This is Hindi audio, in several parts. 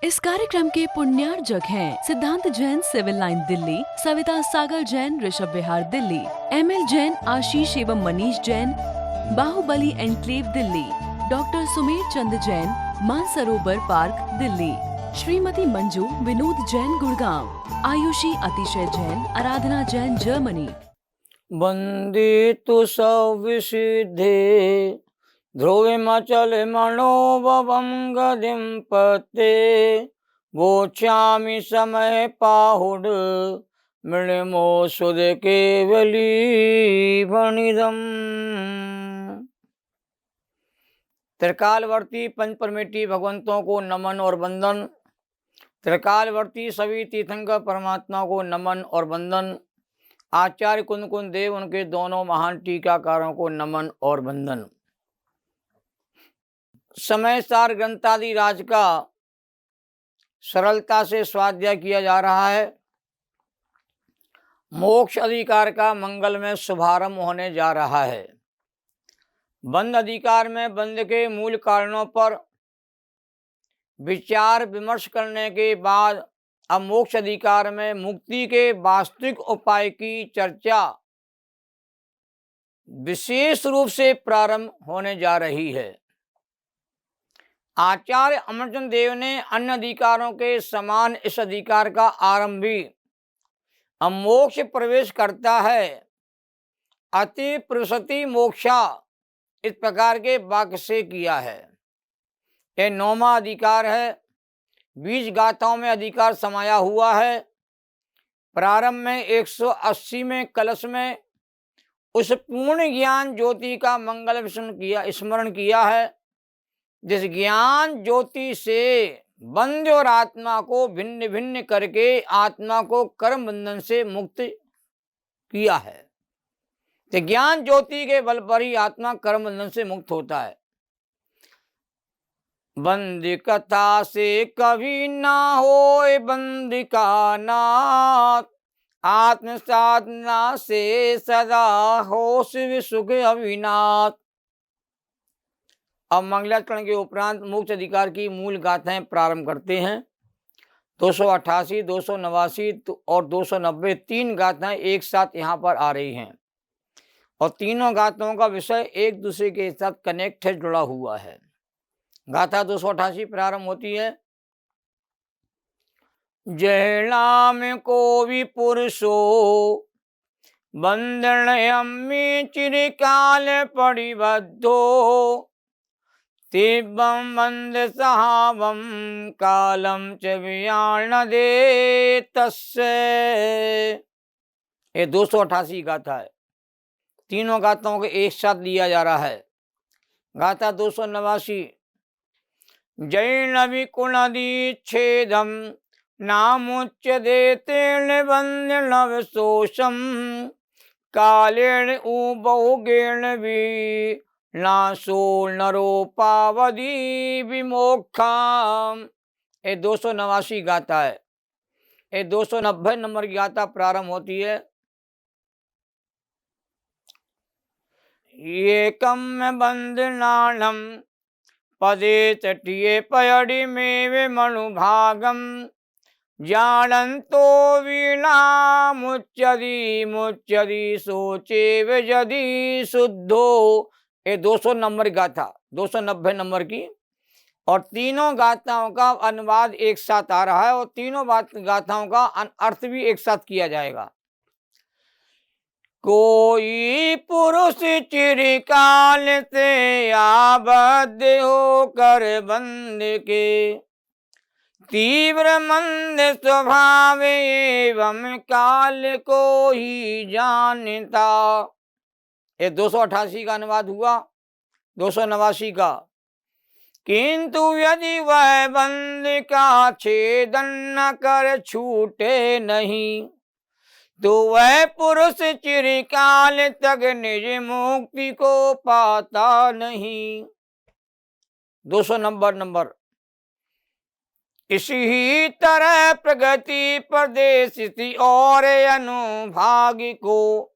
इस कार्यक्रम के पुण्यार्जक हैं सिद्धांत Jain civil line Delhi, Savita Sagar Jain Rishabh Vihar Delhi, ML Jain आशीष एवं Manish Jain Baahubali enclave Delhi, doctor Sumer Chand Jain Mansarovar park Delhi, Shrimati Manju Vinod Jain Gurgaon, Ayushi अतिशय जैन आराधना जैन जर्मनी। वंदे तु सविसिद्धे ध्रुवमचल मनोभवं गतिं पते वोचामि समय पाहुड मृणमो सुध केवली वणिदम्। त्रिकालवर्ती पंचपरमेटी भगवंतों को नमन और वंदन। त्रिकालवर्ती सभी तीर्थंकर परमात्मा को नमन और वंदन। आचार्य कुंद कुंद देव उनके दोनों महान टीकाकारों को नमन और वंदन। समय सार ग्रंथादि राज का सरलता से स्वाध्याय किया जा रहा है। मोक्ष अधिकार का मंगल में शुभारंभ होने जा रहा है। बंध अधिकार में बंध के मूल कारणों पर विचार विमर्श करने के बाद अब मोक्ष अधिकार में मुक्ति के वास्तविक उपाय की चर्चा विशेष रूप से प्रारंभ होने जा रही है। आचार्य अमरचंद देव ने अन्य अधिकारों के समान इस अधिकार का आरंभ भी मोक्ष प्रवेश करता है। अति प्रसति मोक्षा इस प्रकार के वाक्य से किया है। यह 9वां अधिकार है। 20 गाथाओं में अधिकार समाया हुआ है। प्रारंभ में 180 में कलश में उस पूर्ण ज्ञान ज्योति का मंगल स्मरण किया है, जिस ज्ञान ज्योति से बंध और आत्मा को भिन्न भिन्न करके आत्मा को कर्म बंधन से मुक्त किया है। तो ज्ञान ज्योति के बल पर ही आत्मा कर्म बंधन से मुक्त होता है। बंद कथा से कभी ना होए बंद का नाथ, आत्म साधना से सदा होश सुख अविनाश। अब मंगलाचरण के उपरांत मोक्ष अधिकार की मूल गाथाएं प्रारंभ करते हैं। 288, 289 और 290 3 गाथाएं एक साथ यहाँ पर आ रही हैं और तीनों गाथाओं का विषय एक दूसरे के साथ कनेक्ट है, जुड़ा हुआ है। गाथा 288 प्रारंभ होती है। जय नाम को भी पुरुषो बंधन अम्मी चिरकाल परिबद्धो तिब्बं बंद सहावम कालम च वियाण दे तस्य। ये 288 गाथा है। तीनों गाथाओं को एक साथ लिया जा रहा है। गाथा 289। जैन विकुणदीच्छेदम नामुच्य देतेन बंधन शोषम कालेन उबहुगेण भी नाशो नरोपावधि विमोक्षाम। ये 289 गाथा है। ये 290 नंबर की गाथा प्रारंभ होती है। ये कम बंधनानम पदे तटिये पयडि में मनुभागम जानन्तो वीणा मुच्यति मुच्यति सोचे यदि शुद्धो। ये 200 नंबर गाथा 290 नंबर की और तीनों गाथाओं का अनुवाद एक साथ आ रहा है और तीनों गाथाओं का अर्थ भी एक साथ किया जाएगा। कोई पुरुष चिरकाल से आबद्ध होकर बंध के तीव्र मंद स्वभाव एवं काल को ही जानता। ये 288 का अनुवाद हुआ। 289 का किंतु यदि वह बंध का छेदन न कर छूटे नहीं तो वह पुरुष चिरकाल तक निज मुक्ति को पाता नहीं। 290 नंबर। इसी ही तरह प्रगति प्रदेश थी और अनुभाग को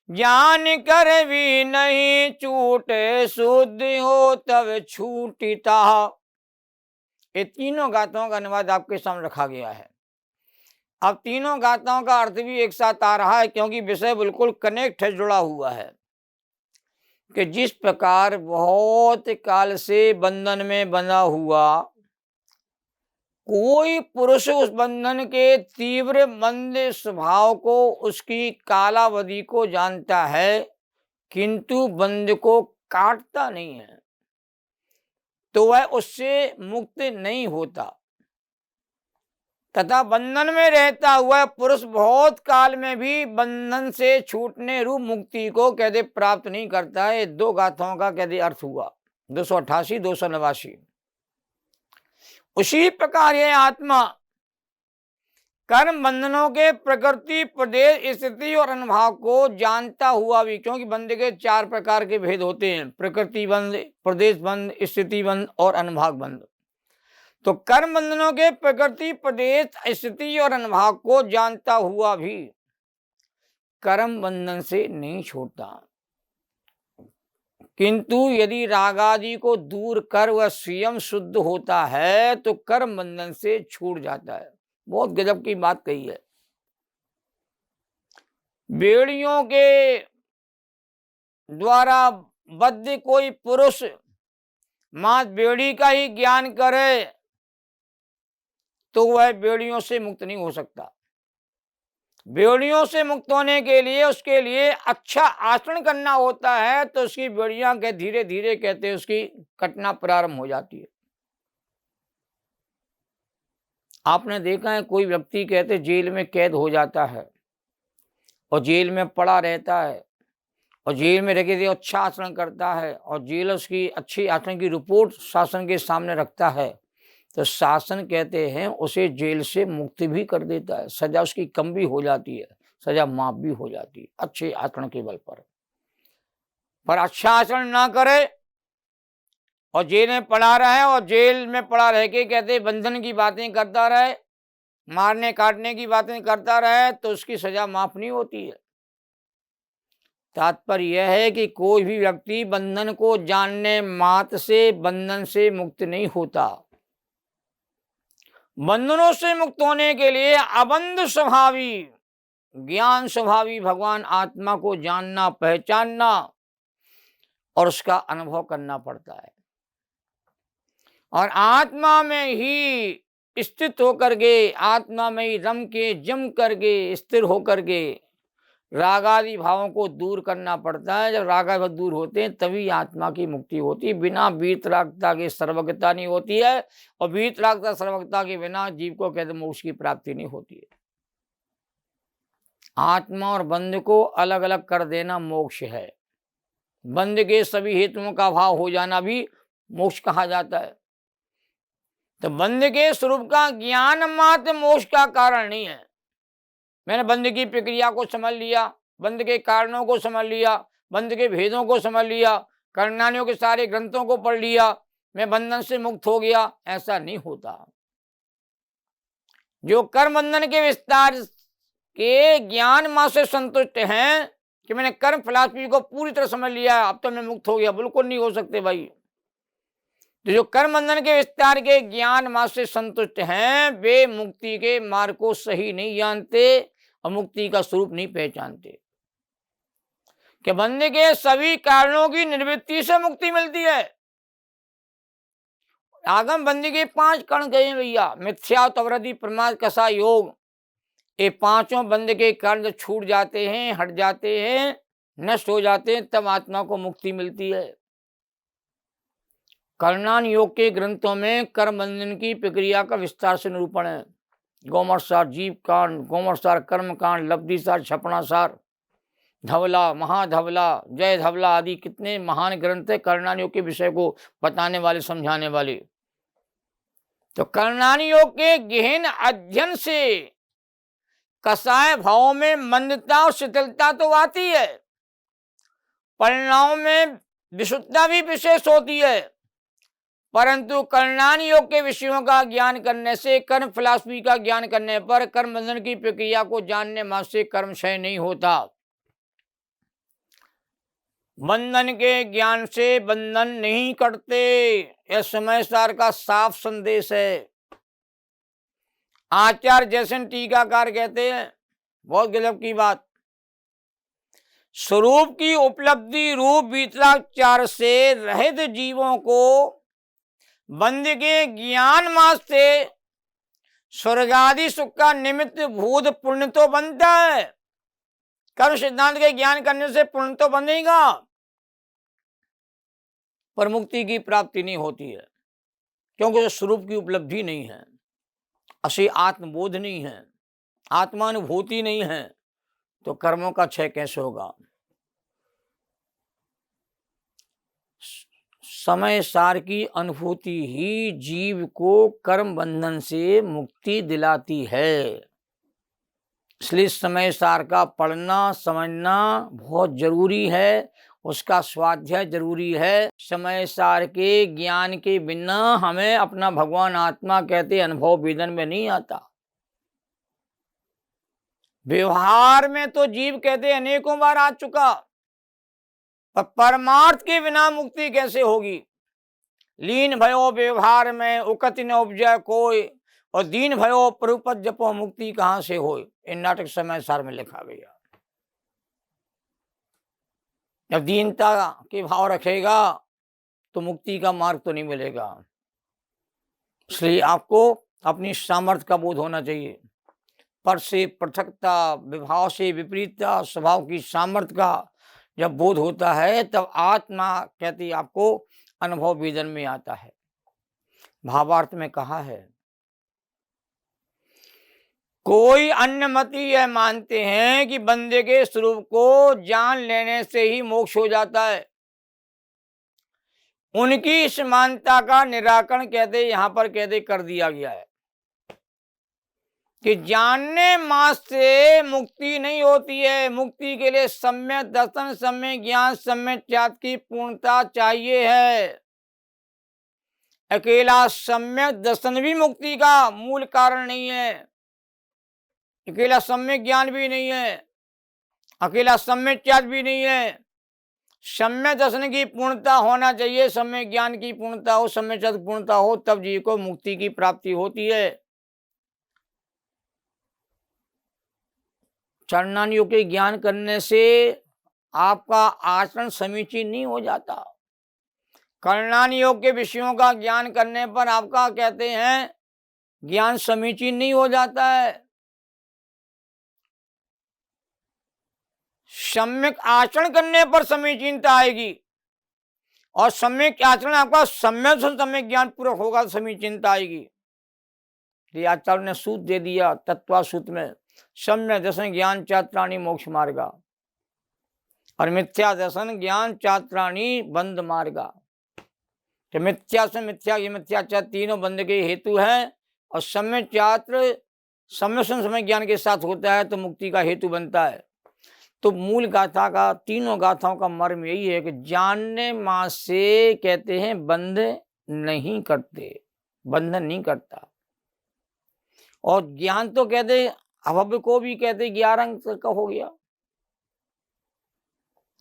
जान कर भी नहीं छूटे शुद्ध हो तब छूटता। ये तीनों गाथाओं का अनुवाद आपके सामने रखा गया है। अब तीनों गाथाओं का अर्थ भी एक साथ आ रहा है, क्योंकि विषय बिल्कुल कनेक्ट है, जुड़ा हुआ है। कि जिस प्रकार बहुत काल से बंधन में बंधा हुआ कोई पुरुष उस बंधन के तीव्र मंद स्वभाव को, उसकी कालावधि को जानता है, किंतु बंध को काटता नहीं है, तो वह उससे मुक्त नहीं होता। तथा बंधन में रहता हुआ पुरुष बहुत काल में भी बंधन से छूटने रूप मुक्ति को कहते प्राप्त नहीं करता है। दो गाथाओं का कहते अर्थ हुआ 288 289। उसी प्रकार यह आत्मा कर्म बंधनों के प्रकृति, प्रदेश, स्थिति और अनुभाव को जानता हुआ भी, क्योंकि बंध के 4 प्रकार के भेद होते हैं, प्रकृति बंध, प्रदेश बंध, स्थिति बंध और अनुभाग बंध। तो कर्म बंधनों के प्रकृति, प्रदेश, स्थिति और अनुभाव को जानता हुआ भी कर्म बंधन से नहीं छूटता, किंतु यदि राग आदि को दूर कर वह स्वयं शुद्ध होता है तो कर्म बंधन से छूट जाता है। बहुत गजब की बात कही है। बेड़ियों के द्वारा बद्ध कोई पुरुष मात बेड़ी का ही ज्ञान करे तो वह बेड़ियों से मुक्त नहीं हो सकता। बेड़ियों से मुक्त होने के लिए उसके लिए अच्छा आचरण करना होता है, तो उसकी बेड़ियां के धीरे धीरे कहते हैं उसकी कटना प्रारंभ हो जाती है। आपने देखा है कोई व्यक्ति कहते जेल में कैद हो जाता है और जेल में पड़ा रहता है और जेल में रह के अच्छा आचरण करता है और जेल उसकी अच्छी आचरण की रिपोर्ट शासन के सामने रखता है, तो शासन कहते हैं उसे जेल से मुक्ति भी कर देता है, सजा उसकी कम भी हो जाती है, सजा माफ भी हो जाती है अच्छे आचरण के बल पर अच्छा आचरण ना करे और जेल में पड़ा रहे और जेल में पड़ा रह के कहते बंधन की बातें करता रहे, मारने काटने की बातें करता रहे, तो उसकी सजा माफ नहीं होती है। तात्पर्य यह है कि कोई भी व्यक्ति बंधन को जानने मात्र से बंधन से मुक्त नहीं होता। बंधनों से मुक्त होने के लिए अबंध स्वभावी, ज्ञान स्वभावी भगवान आत्मा को जानना, पहचानना और उसका अनुभव करना पड़ता है। और आत्मा में ही स्थित होकर के, आत्मा में ही रम के जम करके, स्थिर होकर के राग आदि भावों को दूर करना पड़ता है। जब राग आदि दूर होते हैं तभी आत्मा की मुक्ति होती है। बिना वीतरागता के सर्वज्ञता नहीं होती है और वीतरागता सर्वज्ञता के बिना जीव को कहते मोक्ष की प्राप्ति नहीं होती है। आत्मा और बंध को अलग अलग कर देना मोक्ष है। बंध के सभी हेतुओं का अभाव हो जाना भी मोक्ष कहा जाता है। तो बंध के स्वरूप का ज्ञान मात्र मोक्ष का कारण नहीं है। मैंने बंध की प्रक्रिया को समझ लिया, बंध के कारणों को समझ लिया, बंध के भेदों को समझ लिया, कर्णानियों के सारे ग्रंथों को पढ़ लिया, मैं बंधन से मुक्त हो गया, ऐसा नहीं होता। जो कर्म बंधन के विस्तार के ज्ञान मां से संतुष्ट हैं कि मैंने कर्म फिलॉसफी को पूरी तरह समझ लिया, अब तो मैं मुक्त हो गया, बिल्कुल नहीं हो सकते भाई। तो जो कर्म बंधन के विस्तार के ज्ञान मां से संतुष्ट हैं वे मुक्ति के मार्ग को सही नहीं जानते और मुक्ति का स्वरूप नहीं पहचानते। कि बंधन के सभी कारणों की निवृत्ति से मुक्ति मिलती है। आगम बंदी के 5 कारण कहे भैया, मिथ्या, तवरति, प्रमाद, कसा, योग, ये पांचों बंद के कारण जब छूट जाते हैं, हट जाते हैं, नष्ट हो जाते हैं, तब आत्मा को मुक्ति मिलती है। कर्णान योग के ग्रंथों में कर्म बंधन की प्रक्रिया का विस्तार से निरूपण है। गौमरसार, जीव कांड, गौमरसार, कर्म कांड, लब्धिसार, छपनासार, धवला, महाधवला, जय धवला आदि कितने महान ग्रंथ है कर्णान योग के विषय को बताने वाले, समझाने वाले। तो कर्णान योग के गहन अध्ययन से कसाय भावों में मंदता और शिथिलता तो आती है, परिणामों में विशुद्धता भी विशेष होती है, परंतु कर्णान योग के विषयों का ज्ञान करने से, कर्म फिलॉसफी का ज्ञान करने पर, कर्म बंधन की प्रक्रिया को जानने मात्र से कर्म क्षय नहीं होता। बंधन के ज्ञान से बंधन नहीं कटते, यह समय सार का साफ संदेश है। आचार्य जयसेन टीकाकार कहते हैं, बहुत गजब की बात, स्वरूप की उपलब्धि रूप वितराचार से रहित जीवों को बंद के ज्ञान मास से स्वर्ग आदि सुख का निमित्त भूत पुण्य तो बनता है। कर्म सिद्धांत के ज्ञान करने से पुण्य तो बनेगा, पर मुक्ति की प्राप्ति नहीं होती है, क्योंकि स्वरूप की उपलब्धि नहीं है, असली आत्मबोध नहीं है, आत्मानुभूति नहीं है, तो कर्मों का क्षय कैसे होगा। समय सार की अनुभूति ही जीव को कर्म बंधन से मुक्ति दिलाती है। इसलिए समय सार का पढ़ना समझना बहुत जरूरी है, उसका स्वाध्याय जरूरी है। समय सार के ज्ञान के बिना हमें अपना भगवान आत्मा कहते अनुभव वेदन में नहीं आता। व्यवहार में तो जीव कहते अनेकों बार आ चुका, पर परमार्थ के बिना मुक्ति कैसे होगी। लीन भयो व्यवहार में उकति न उपजय कोई, और दीन भयो प्रभुपद जपो मुक्ति कहां से होए। इन नाटक समय सार में लिखा गया। जब दीनता के भाव रखेगा तो मुक्ति का मार्ग तो नहीं मिलेगा। इसलिए आपको अपनी सामर्थ्य का बोध होना चाहिए। पर से पृथकता, विभाव से विपरीतता, स्वभाव की सामर्थ्य का जब बोध होता है तब आत्मा कहती आपको अनुभव वेदन में आता है। भावार्थ में कहा है, कोई अन्य मती यह मानते हैं कि बंदे के स्वरूप को जान लेने से ही मोक्ष हो जाता है। उनकी इस मान्यता का निराकरण कहते यहाँ पर कहते कर दिया गया है कि जानने मात्र से मुक्ति नहीं होती है। मुक्ति के लिए सम्यक दर्शन, सम्यक ज्ञान, सम्यक त्याग की पूर्णता चाहिए है। अकेला सम्यक दर्शन भी मुक्ति का मूल कारण नहीं है, अकेला सम्यक ज्ञान भी नहीं है, अकेला सम्यक त्याग भी नहीं है। सम्यक दर्शन की पूर्णता होना चाहिए, सम्यक ज्ञान की पूर्णता हो, सम्यक त्याग पूर्णता हो, तब जीव को मुक्ति की प्राप्ति होती है। चरणान योग के ज्ञान करने से आपका आचरण समीचीन नहीं हो जाता। कर्णान योग के विषयों का ज्ञान करने पर आपका कहते हैं ज्ञान समीचीन नहीं हो जाता है। सम्यक आचरण करने पर समीचीनता आएगी, और सम्यक आचरण आपका सम्यक ज्ञान पूर्वक होगा तो समीचीनता आएगी। ये आचार्य ने सूत्र दे दिया तत्वा सूत्र में, सम्यक दर्शन ज्ञान चात्राणी मोक्ष मार्गा, और मिथ्या दर्शन ज्ञान चात्राणी बंद मार्गा। तो मिथ्या से मिथ्या, ये मिथ्याचार तीनों बंद के हेतु है, और सम्यक चात्र समय ज्ञान के साथ होता है तो मुक्ति का हेतु बनता है। तो मूल गाथा का, तीनों गाथाओं का मर्म यही है कि जानने मात्र से कहते हैं बंध नहीं करते, बंधन नहीं करता। और ज्ञान तो कहते अभव्य को भी कहते 11 अंक का हो गया,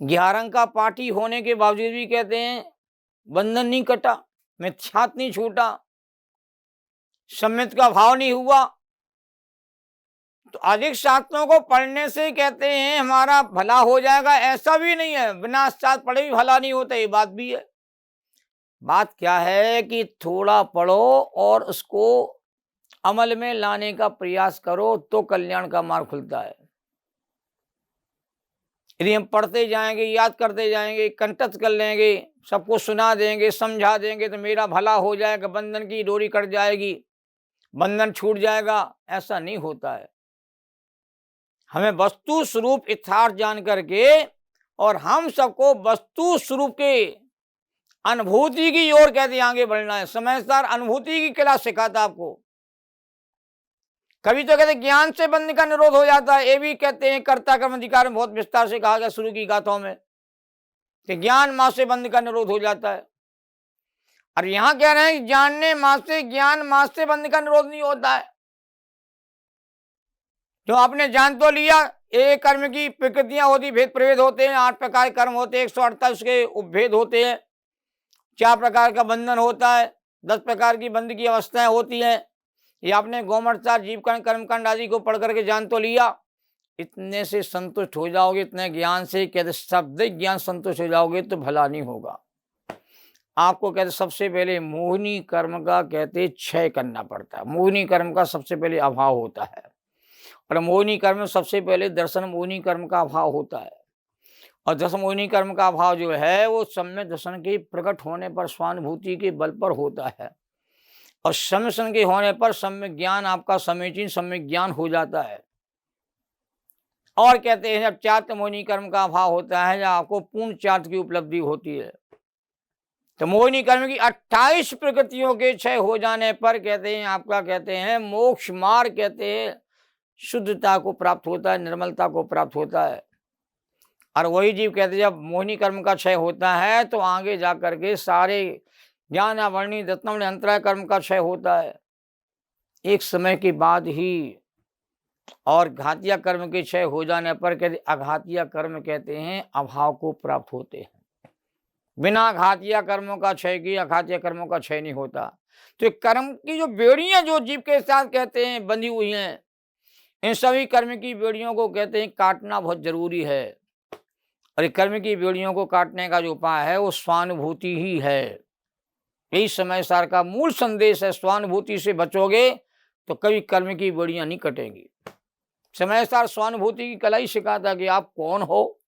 11 अंक का पाठी होने के बावजूद भी कहते हैं बंधन नहीं कटा, मिथ्यात्व नहीं छूटा, सम्यक का भाव नहीं हुआ। तो अधिक शास्त्रों को पढ़ने से कहते हैं हमारा भला हो जाएगा, ऐसा भी नहीं है। बिना शास्त्र पढ़े भी भला नहीं होता, ये बात भी है। बात क्या है कि थोड़ा पढ़ो और उसको अमल में लाने का प्रयास करो तो कल्याण का मार्ग खुलता है। यदि हम पढ़ते जाएंगे, याद करते जाएंगे, कंठस्थ कर लेंगे, सबको सुना देंगे, समझा देंगे तो मेरा भला हो जाएगा, बंधन की डोरी कट जाएगी, बंधन छूट जाएगा, ऐसा नहीं होता है। हमें वस्तु स्वरूप यथार्थ जान करके और हम सबको वस्तु स्वरूप के अनुभूति की ओर कहते आगे बढ़ना है। समझदार अनुभूति की कला सिखाता आपको। कभी तो कहते ज्ञान से बंधन का निरोध हो जाता है, ये भी कहते हैं कर्ता कर्म अधिकार में बहुत विस्तार से कहा गया शुरू की गाथाओं में कि ज्ञान मात्र से बंधन का निरोध हो जाता है। और यहां कह रहे हैं कि जानने मात्र से, ज्ञान मात्र से बंधन का निरोध नहीं होता है। जो आपने जान तो लिया, एक कर्म की प्रकृतियां होती, भेद प्रभेद होते हैं, 8 प्रकार के कर्म होते हैं, 148 के उपभेद होते हैं, 4 प्रकार का बंधन होता है, 10 प्रकार की बंध की अवस्थाएं होती हैं। ये आपने गौमर्चार, जीवकर्ण, कर्मकांड आदि को पढ़ करके जान तो लिया। इतने से संतुष्ट हो जाओगे, इतने ज्ञान से कहते शब्दिक ज्ञान संतुष्ट हो जाओगे तो भला नहीं होगा। आपको कहते सबसे पहले मोहिनी कर्म का कहते क्षय करना पड़ता है। मोहिनी कर्म का सबसे पहले अभाव होता है, और मोहिनी कर्म में सबसे पहले दर्शन मोहिनी कर्म का अभाव होता है। और दस मोहिनी कर्म का अभाव जो है वो सम्यक दर्शन के प्रकट होने पर स्वानुभूति के बल पर होता है, और सम्यक दर्शन के होने पर सम्यक ज्ञान आपका समीचीन सम्यक ज्ञान हो जाता है। और कहते हैं जब चार्त मोहिनी कर्म का अभाव होता है, जब आपको पूर्ण चार्त की उपलब्धि होती है, तो मोहिनी कर्म की 28 प्रकृतियों के क्षय हो जाने पर कहते हैं आपका कहते हैं मोक्ष मार्ग कहते हैं शुद्धता को प्राप्त होता है, निर्मलता को प्राप्त होता है। और वही जीव कहते हैं जब मोहिनी कर्म का क्षय होता है तो आगे जा करके सारे ज्ञान वर्णी रत्नवर्ण अंतराय कर्म का क्षय होता है एक समय के बाद ही। और घातिया कर्म के क्षय हो जाने पर कहते अघातिया कर्म कहते हैं अभाव को प्राप्त होते हैं। बिना घातिया कर्मों का क्षय किए अघातिया कर्मों का क्षय नहीं होता। तो कर्म की जो बेड़ियां जो जीव के साथ कहते हैं बंधी हुई हैं, इन सभी कर्म की बेड़ियों को कहते हैं काटना बहुत जरूरी है। और कर्म की बेड़ियों को काटने का जो उपाय है वो स्वानुभूति ही है। यही समय सार का मूल संदेश है। स्वानुभूति से बचोगे तो कभी कर्म की बेड़ियां नहीं कटेंगी। समय सार स्वानुभूति की कला ही सिखाता कि आप कौन हो,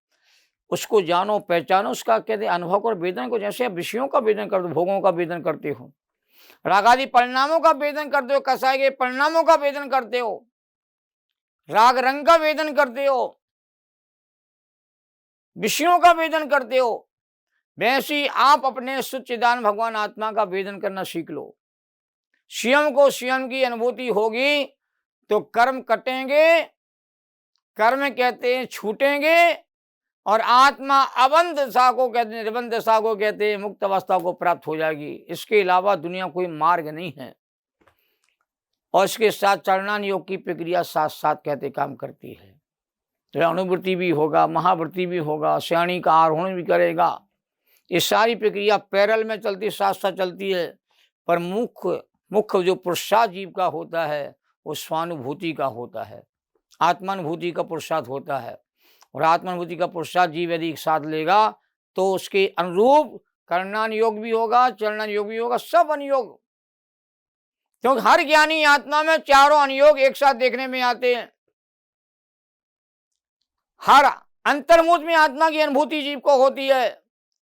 उसको जानो पहचानो, उसका कहते अनुभव को वेदन को, जैसे आप विषयों का वेदन करते हो, भोगों का वेदन करते हो, रागादि परिणामों का वेदन करते हो, कसाय के परिणामों का वेदन करते हो, राग रंग का वेदन करते हो, विषयों का वेदन करते हो, वैसे आप अपने सच्चिदान भगवान आत्मा का वेदन करना सीख लो। स्वयं को स्वयं की अनुभूति होगी तो कर्म कटेंगे, कर्म कहते हैं छूटेंगे, और आत्मा अबंध दशा को कहते हैं, निर्बंध दशा को कहते हैं, मुक्त अवस्था को प्राप्त हो जाएगी। इसके अलावा दुनिया कोई मार्ग नहीं है। और इसके साथ चरणान योग की प्रक्रिया साथ साथ कहते काम करती है। तो अनुवृत्ति भी होगा, महावृत्ति भी होगा, श्रेणी का आरोहण भी करेगा। ये सारी प्रक्रिया पैरल में चलती, साथ साथ चलती है। पर मुख्य जो पुरुषार्थ जीव का होता है वो स्वानुभूति का होता है, आत्मानुभूति का पुरुषार्थ होता है। और आत्मानुभूति का पुरुषार्थ जीव यदि एक साथ लेगा तो उसके अनुरूप करणान योग भी होगा, चरणान योग भी होगा, सब अनुयोग। क्योंकि हर ज्ञानी आत्मा में चारों अनुयोग एक साथ देखने में आते हैं। हर अंतर्मुख में आत्मा की अनुभूति जीव को होती है,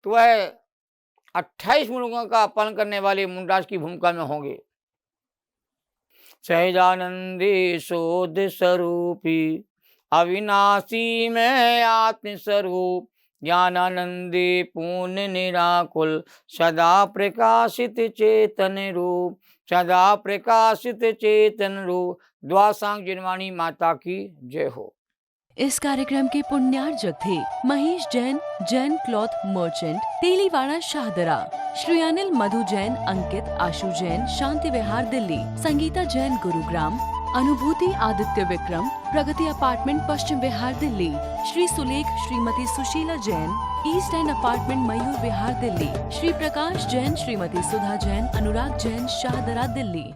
तो वह 28 मुंडों का पालन करने वाले मुंडराज की भूमिका में होंगे। सहजानंदी शोध स्वरूपी अविनाशी में आत्मस्वरूप, ज्ञानानंदी पूर्ण निराकुल, सदा प्रकाशित चेतन रूप, सदा प्रकाशित चेतन रूप। द्वासांग जिनवाणी माता की जय हो। इस कार्यक्रम के पुण्यार्जक थे Mahesh Jain, Jain cloth merchant, Teliwada Shahdara, Shri Anil Madhu Jain, Ankit Ashu Jain, Shanti Vihar Delhi, Sangeeta Jain Gurugram, Anubhuti Aditya Vikram, Pragati apartment Paschim Vihar Delhi, Shri Sulekh Shrimati Sushila Jain, east end apartment Mayur Vihar Delhi, Shri Prakash Jain, Shrimati Sudha Jain, Anurag Jain, Shahdara Delhi.